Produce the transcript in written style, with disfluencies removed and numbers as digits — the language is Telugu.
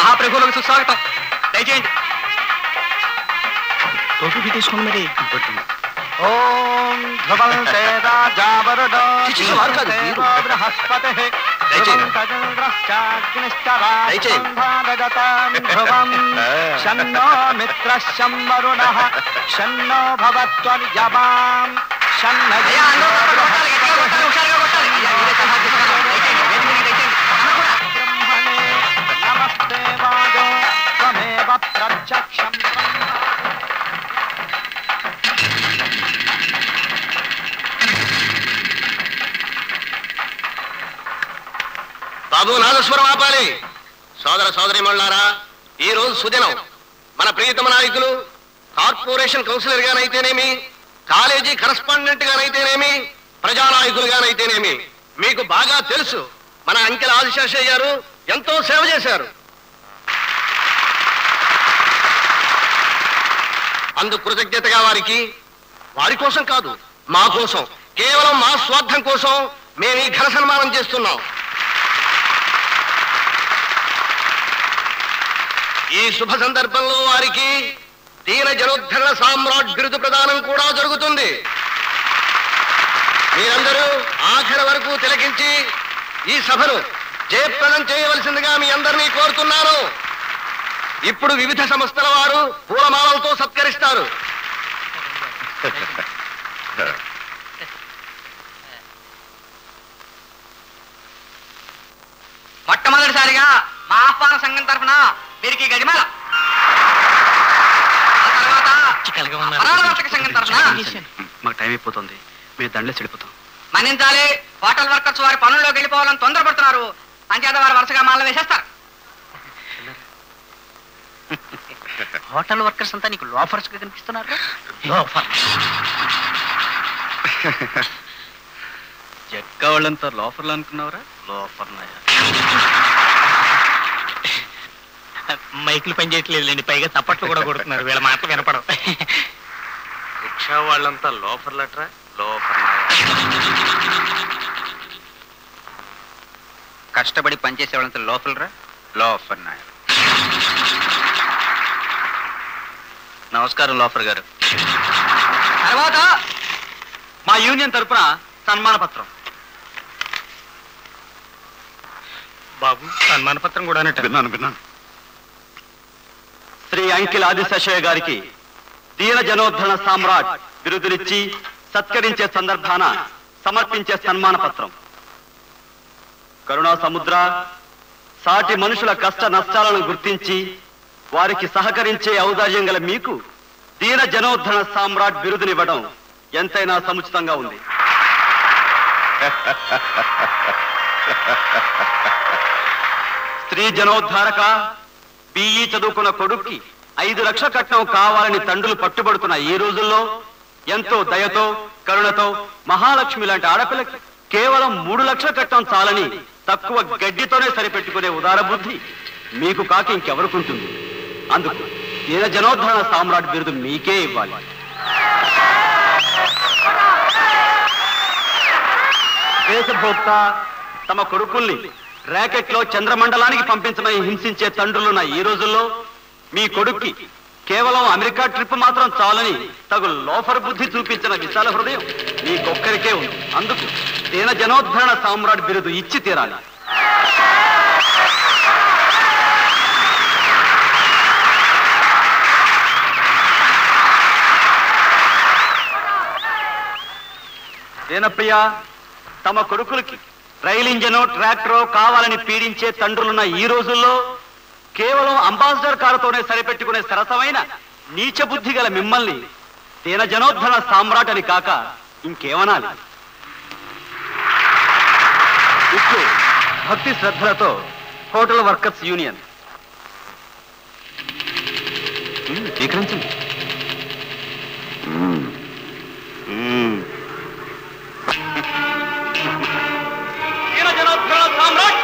మహాప్రభువులకు సుస్వాగతం. దయచేయండి. టోపీ తీసుకోండి మరి. ఓం ధ్రువంతే రాజావరుడో బృహస్పతిః శన్నో మిత్రః శం వరుణః శన్నో భవత్వర్యమాం నమస్తే వాగో త్వమేవ ప్రత్యక్షం. బాబు నాగేశ్వరం ఆపాలి. సోదర సోదరిమణులారా, ఈ రోజు సుదినం. మన ప్రియతమ నాయకులు కార్పొరేషన్ కౌన్సిలర్ గానైతేనేమి, కాలేజీ కరస్పాండెంట్ గానైతేనేమి, ప్రజానాయకులుగానైతేనేమి మీకు బాగా తెలుసు మన అంకెల ఆదిశేషయ్య గారు ఎంతో సేవ చేశారు. అందుకు కృతజ్ఞతగా వారి కోసం కాదు, మా కోసం, కేవలం మా స్వార్థం కోసం మేము ఈ ఘన సన్మానం చేస్తున్నాం. ఈ శుభ సందర్భంలో వారికి దీన జనోద్ధరణ సామ్రాట్ బిరుదు ప్రదానం కూడా జరుగుతుంది. మీరందరూ ఆఖరి వరకు తిలకించి ఈ సభను జయప్రదం చేయవలసిందిగా మీ అందరినీ కోరుతున్నాను. ఇప్పుడు వివిధ సంస్థల వారు పూలమాలలతో సత్కరిస్తారు. మొట్టమొదటిసారిగా మా ఆహ్వాన సంఘం తరఫున వీరికి గడిమాల, సంఘం తరఫున మాకు టైం అయిపోతుంది, మీరు దండలే చెడిపోతాం. మన్నించాలి. హోటల్ వర్కర్స్ వారి పనుల్లోకి వెళ్ళిపోవాలని తొందరపడుతున్నారు. అంచేత వారు వరుసగా మాల వేసేస్తారు. హోటల్ వర్కర్స్ అంతా నీకు లోఫర్స్ గా కనిపిస్తున్నారు. జక్క వాళ్ళంతా లోఫర్లు అనుకున్నావురా? లోఫర్ నాయ. మైకులు పనిచేయట్లేదులేండి, పైగా చప్పట్లు కూడా కొడుతున్నారు. వీళ్ళ మాటలు వినపడవు. రిక్షా వాళ్ళంతా లోఫర్లట్రా. లోఫర్ నాయ. కష్టపడి పనిచేసే వాళ్ళంతా లోఫర్లరా. లోఫర్ నాయ. నమస్కారం లోఫర్ గారు. తర్వాత మా యూనియన్ తరఫున సన్మాన పత్రం. బాబు, సన్మాన పత్రం కూడా విన్నాను. శ్రీ అంకిల ఆదిశేషయ్య గారికి దీన జనోద్ధరణ సామ్రాట్ బిరుదునిచ్చి సత్కరించే సందర్భాన సమర్పించే సన్మాన పత్రం. కరుణా సముద్ర సాటి మనుషుల కష్ట నష్టాలను గుర్తించి వారికి సహకరించే ఔదార్యం గల మీకు దీన జనోద్ధరణ సామ్రాట్ బిరుదునివ్వడం ఎంతైనా సముచితంగా ఉంది. స్త్రీ జనోద్ధారక బిఈ చదువుకున్న కొడుక్కి 5 లక్షల కట్నం కావాలని తండ్రులు పట్టుబడుతున్న ఈ రోజుల్లో ఎంతో దయతో కరుణతో మహాలక్ష్మి లాంటి ఆడపిల్లకి కేవలం 3 లక్షల కట్నం చాలని తక్కువ గడ్డితోనే సరిపెట్టుకునే ఉదార బుద్ధి మీకు కాక ఇంకెవరుకుంటుంది. అందుకు దీన జనోద్ధరణ సామ్రాట్ బిరుదు మీకే ఇవ్వాలి. దేశభోక్త తమ కొడుకుల్ని ర్యాకెట్ లో చంద్రమండలానికి పంపించమని హింసించే తండ్రులున్న ఈ రోజుల్లో మీ కొడుక్కి కేవలం అమెరికా ట్రిప్ మాత్రం చాలని తగు లోఫర్ బుద్ధి చూపించిన విశాల హృదయం మీకొక్కరికే ఉంది. అందుకు దీన జనోద్ధరణ సామ్రాట్ బిరుదు ఇచ్చి తీరాలి. దీనప్రియ తమ కొడుకులకి రైలు ఇంజనో ట్రాక్టరో కావాలని పీడించే తండ్రులున్న ఈ రోజుల్లో కేవలం అంబాసిడర్ కారుతోనే సరిపెట్టుకునే సరసమైన నీచ బుద్ధి గల మిమ్మల్ని దీన జనోద్ధరణ సామ్రాట్ అని కాక ఇంకేమనాలి. ఇప్పుడు భక్తి శ్రద్ధలతో హోటల్ వర్కర్స్ యూనియన్ స్వీకరించండి. దీన జనోద్ధరణ సామ్రాట్